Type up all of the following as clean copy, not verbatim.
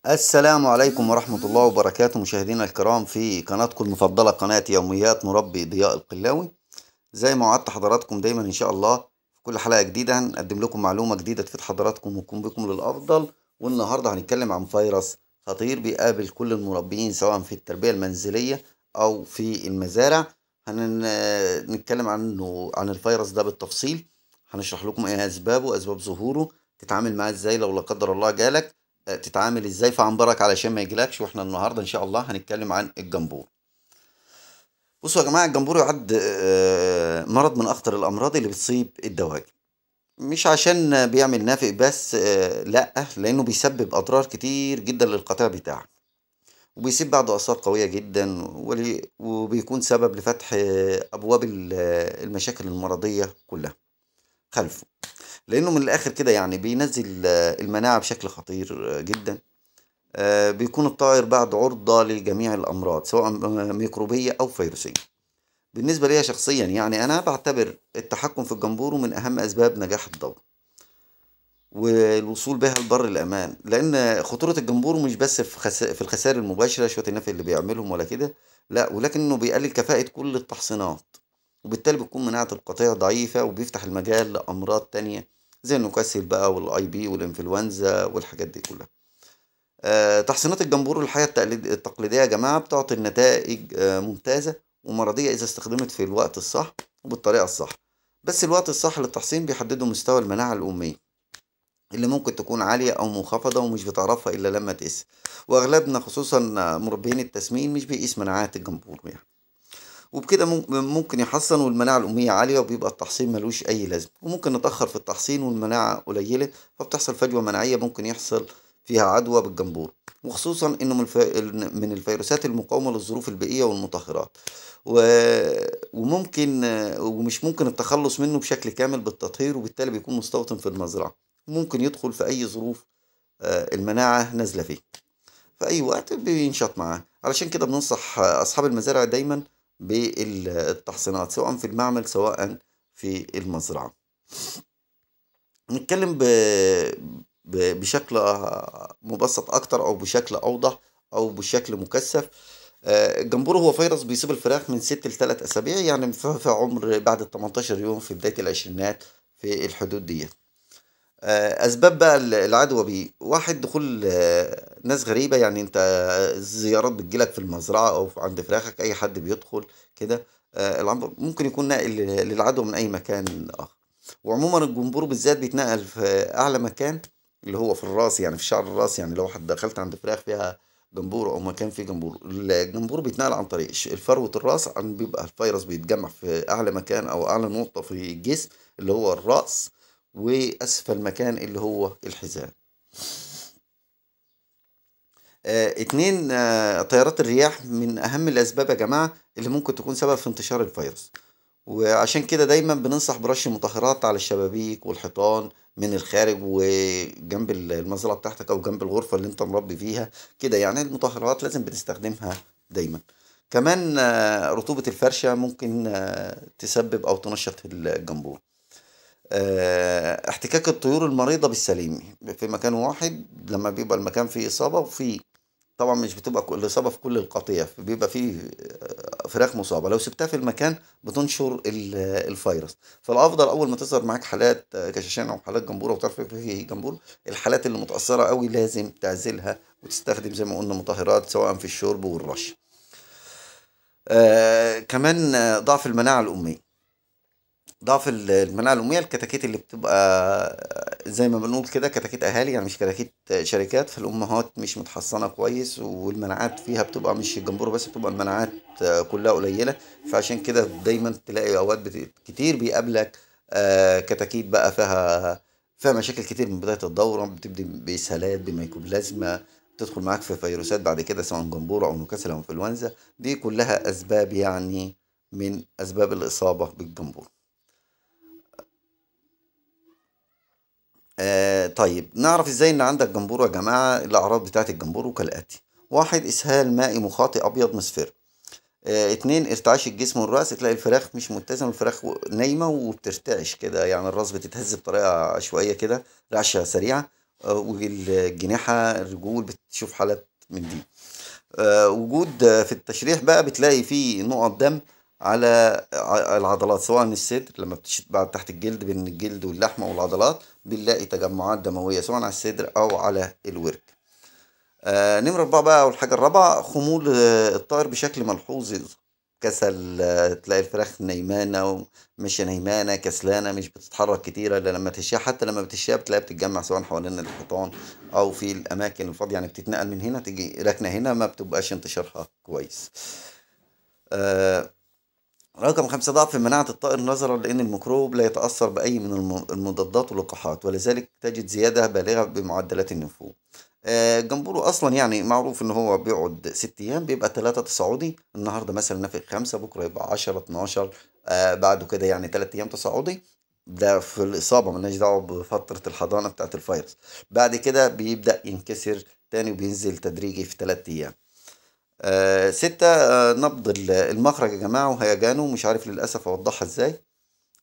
السلام عليكم ورحمة الله وبركاته، مشاهدينا الكرام في قناتكم المفضلة، قناة يوميات مربي ضياء القلاوي. زي ما وعدت حضراتكم دايما إن شاء الله في كل حلقة جديدة هنقدم لكم معلومة جديدة تفيد حضراتكم وتكون بكم للأفضل. والنهاردة هنتكلم عن فيروس خطير بيقابل كل المربيين سواء في التربية المنزلية أو في المزارع. هنتكلم عن الفيروس ده بالتفصيل. هنشرح لكم ايه أسبابه، أسباب ظهوره، تتعامل معاه ازاي لو لا قدر الله جالك، تتعامل ازاي في عنبرك علشان ما يجيلكش. واحنا النهارده ان شاء الله هنتكلم عن الجمبور. بصوا يا جماعه، الجمبور يعد مرض من اخطر الامراض اللي بتصيب الدواجن. مش عشان بيعمل نافق بس، لا، لانه بيسبب اضرار كتير جدا للقطيع بتاعك، وبيسيب بعده اثار قويه جدا، وبيكون سبب لفتح ابواب المشاكل المرضيه كلها خلفه. لانه من الاخر كده يعني بينزل المناعه بشكل خطير جدا. بيكون الطائر بعد عرضة لجميع الأمراض سواء ميكروبية أو فيروسية. بالنسبة لي شخصيا يعني أنا بعتبر التحكم في الجمبور من أهم أسباب نجاح الدورة والوصول بها لبر الأمان، لأن خطورة الجمبور مش بس في الخسائر المباشرة، شوية النفع اللي بيعملهم ولا كده، لا، ولكنه بيقلل كفاءة كل التحصينات، وبالتالي بتكون مناعة القطيع ضعيفة، وبيفتح المجال لأمراض تانية زي النكاسل بقى والاي بي والانفلونزا والحاجات دي كلها. تحصينات الجمبور الحياة التقليدية يا جماعة بتعطي النتائج ممتازة ومرضية إذا استخدمت في الوقت الصح وبالطريقة الصح. بس الوقت الصح للتحصين بيحدده مستوى المناعة الأمية اللي ممكن تكون عالية أو منخفضة، ومش بتعرفها إلا لما تقيس. وأغلبنا خصوصا مربين التسمين مش بيقيس مناعات الجمبور يعني، وبكده ممكن يحصن والمناعة الأمية عالية، وبيبقى التحصين ملوش أي لازمة. وممكن نتأخر في التحصين والمناعة قليلة، فبتحصل فجوة مناعية ممكن يحصل فيها عدوى بالجمبور، وخصوصا إنه من الفيروسات المقاومة للظروف البيئية والمطهرات. و... وممكن ومش ممكن التخلص منه بشكل كامل بالتطهير، وبالتالي بيكون مستوطن في المزرعة، ممكن يدخل في أي ظروف المناعة نازلة فيه في أي وقت بينشط معاه. علشان كده بننصح أصحاب المزارع دايما بالتحصينات سواء في المعمل سواء في المزرعة. نتكلم بشكل مبسط أكتر أو بشكل أوضح أو بشكل مكثف. الجمبور هو فيروس بيصيب الفراخ من 6 ل3 أسابيع، يعني في عمر بعد ال 18 يوم في بداية العشرينات، في الحدود دي. اسباب بقى العدوى بيه: واحد، دخول ناس غريبه، يعني انت الزيارات بتجيلك في المزرعه او عند فراخك، اي حد بيدخل كده. العنبر ممكن يكون ناقل للعدوى من اي مكان اخر. وعموما الجمبور بالذات بيتنقل في اعلى مكان اللي هو في الراس، يعني في شعر الراس. يعني لو واحد دخلت عند فراخ فيها جمبور او مكان فيه جمبور، الجمبور بيتنقل عن طريق فروه الراس، عن بيبقى الفيروس بيتجمع في اعلى مكان او اعلى نقطه في الجسم اللي هو الراس، وأسفل مكان اللي هو الحزام. اتنين، تيارات الرياح من أهم الأسباب يا جماعة اللي ممكن تكون سبب في انتشار الفيروس. وعشان كده دايما بننصح برش مطهرات على الشبابيك والحيطان من الخارج وجنب المزرعة بتاعتك أو جنب الغرفة اللي انت مربي فيها كده. يعني المطهرات لازم بتستخدمها دايما. كمان رطوبة الفرشة ممكن تسبب أو تنشط الجمبور. احتكاك الطيور المريضة بالسليم في مكان واحد، لما بيبقى المكان فيه إصابة، وفيه طبعا مش بتبقى كل إصابة في كل القطيع، بيبقى فيه فراخ مصابة، لو سبتها في المكان بتنشر الفيروس. فالأفضل أول ما تظهر معاك حالات كشاشان أو حالات جمبورة وتعرف فيه جمبور، الحالات اللي متأثرة قوي لازم تعزلها وتستخدم زي ما قلنا مطهرات سواء في الشرب والرش. كمان ضعف المناعة الأمية. ضعف المناعة الأمية، الكتاكيت اللي بتبقى زي ما بنقول كده كتاكيت أهالي، يعني مش كتاكيت شركات، فالأمهات مش متحصنة كويس، والمناعات فيها بتبقى مش الجمبور بس، بتبقى المناعات كلها قليلة. فعشان كده دايما تلاقي أوقات كتير بيقابلك كتاكيت بقى فيها مشاكل كتير من بداية الدورة، بتبدأ بإسهالات، بميكوبلازما، تدخل معاك في فيروسات بعد كده سواء جمبور أو نوكاسل أو انفلونزا. دي كلها أسباب يعني من أسباب الإصابة بالجمبور. طيب نعرف ازاي ان عندك جمبور يا جماعة؟ الاعراض بتاعت الجمبور كالاتي: واحد، اسهال مائي مخاطي ابيض مصفر. اتنين، ارتعاش الجسم والرأس، تلاقي الفراخ مش متزنة، الفراخ نايمة وبترتعش كده، يعني الراس بتتهز بطريقة عشوائية كده، رعشة سريعة. والجناحة الرجول بتشوف حالات من دي. وجود في التشريح بقى بتلاقي فيه نقط دم على العضلات، سواء الصدر لما بتشد بعد تحت الجلد بين الجلد واللحمة والعضلات بنلاقي تجمعات دموية سواء على الصدر أو على الورك. نمرة 4 بقى، أو الحاجة الرابعة، خمول الطائر بشكل ملحوظ. كسل، تلاقي الفراخ نيمانة وماشية نيمانة كسلانة مش بتتحرك كتير إلا لما تشيها، حتى لما بتشيها بتلاقيها بتتجمع سواء حوالين الحيطان أو في الأماكن الفاضية، يعني بتتنقل من هنا تيجي راكنة هنا، ما بتبقاش انتشارها كويس. آه، رقم 5، ضعف مناعة الطائر نظرا لأن الميكروب لا يتأثر بأي من المضادات واللقاحات، ولذلك تجد زيادة بالغة بمعدلات النمو. جمبورو أصلا يعني معروف إن هو بيقعد 6 أيام، بيبقى 3 تصاعدي، النهاردة مثلا نافق 5، بكرة يبقى 10 12، بعده كده يعني 3 أيام تصاعدي. ده في الإصابة، ملناش دعوة بفترة الحضانة بتاعة الفيروس. بعد كده بيبدأ ينكسر تاني وبينزل تدريجي في 3 أيام. 6، نبض المخرج يا جماعة وهيجانه، مش عارف للأسف أوضحها إزاي،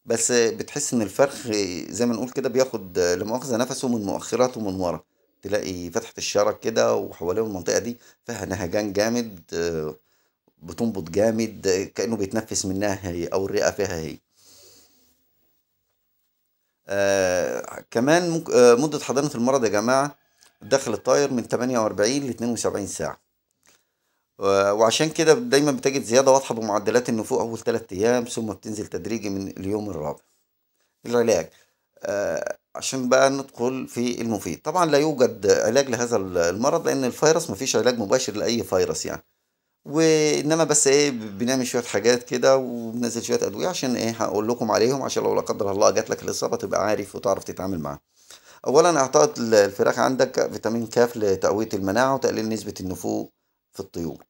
بس بتحس إن الفرخ زي ما نقول كده بياخد لا مؤاخذة نفسه من مؤخرات ومن ورا، تلاقي فتحة الشرج كده وحوالين المنطقة دي فيها نهجان جامد، بتنبض جامد، كأنه بيتنفس منها هي أو الرئة فيها هي. كمان ممكن مدة حضانة المرض يا جماعة داخل الطائر من 48 ل 72 ساعة. وعشان كده دايما بتجد زيادة واضحة بمعدلات النفوق أول 3 أيام، ثم بتنزل تدريجي من اليوم الرابع. العلاج، عشان بقى ندخل في المفيد، طبعا لا يوجد علاج لهذا المرض لأن الفيروس مفيش علاج مباشر لأي فيروس يعني. وإنما بس إيه، بنعمل شوية حاجات كده وبننزل شوية أدوية عشان إيه هقول لكم عليهم، عشان لو لا قدر الله جات لك الإصابة تبقى عارف وتعرف تتعامل معاها. أولا، إعطاء الفراخ عندك فيتامين كاف لتقوية المناعة وتقليل نسبة النفوق في الطيور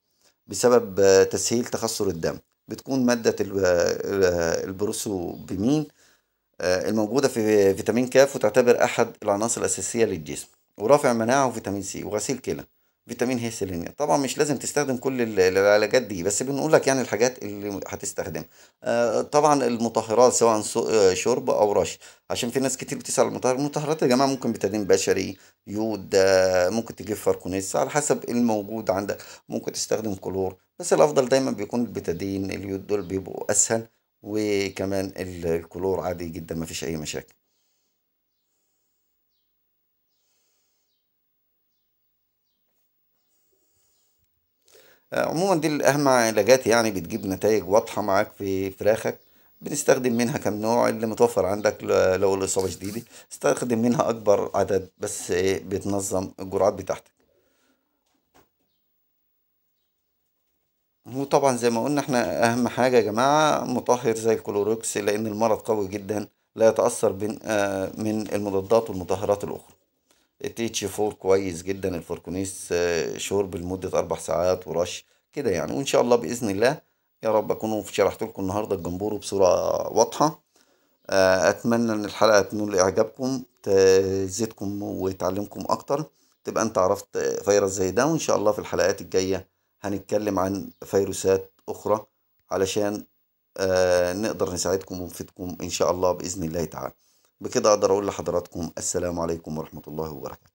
بسبب تسهيل تخثر الدم. بتكون مادة البروسوبيمين الموجودة في فيتامين كاف، وتعتبر أحد العناصر الأساسية للجسم، ورافع مناعة، وفيتامين سي، وغسيل كلى، فيتامين هي سيلينيا. طبعا مش لازم تستخدم كل العلاجات دي، بس بنقول لك يعني الحاجات اللي هتستخدمها. طبعا المطهرات سواء شرب أو رش، عشان في ناس كتير بتسأل عن المطهرات يا جماعة، ممكن بتادين بشري، يود، ممكن تجيب فاركونيس على حسب الموجود عندك، ممكن تستخدم كلور، بس الأفضل دايما بيكون البتادين، اليود دول بيبقوا أسهل، وكمان الكلور عادي جدا مفيش اي مشاكل. عموما دي الاهم علاجات، يعني بتجيب نتائج واضحة معاك في فراخك. بنستخدم منها كم نوع اللي متوفر عندك، لو الإصابة شديدة استخدم منها أكبر عدد، بس إيه بتنظم الجرعات بتاعتك. وطبعا زي ما قلنا احنا أهم حاجة يا جماعة مطهر زي الكلوروكس، لأن المرض قوي جدا لا يتأثر من المضادات والمطهرات الأخرى. التيتش فور كويس جدا، الفوركونيس شرب لمدة 4 ساعات ورش كده يعني. وإن شاء الله بإذن الله يا رب أكون شرحت لكم النهاردة الجمبور بصورة واضحة. أتمنى إن الحلقة تنول إعجابكم، تزيدكم وتعلمكم أكتر، تبقى أنت عرفت فيروس زي ده. وإن شاء الله في الحلقات الجاية هنتكلم عن فيروسات أخرى علشان نقدر نساعدكم ونفيدكم إن شاء الله بإذن الله تعالى. بكده أقدر أقول لحضراتكم السلام عليكم ورحمة الله وبركاته.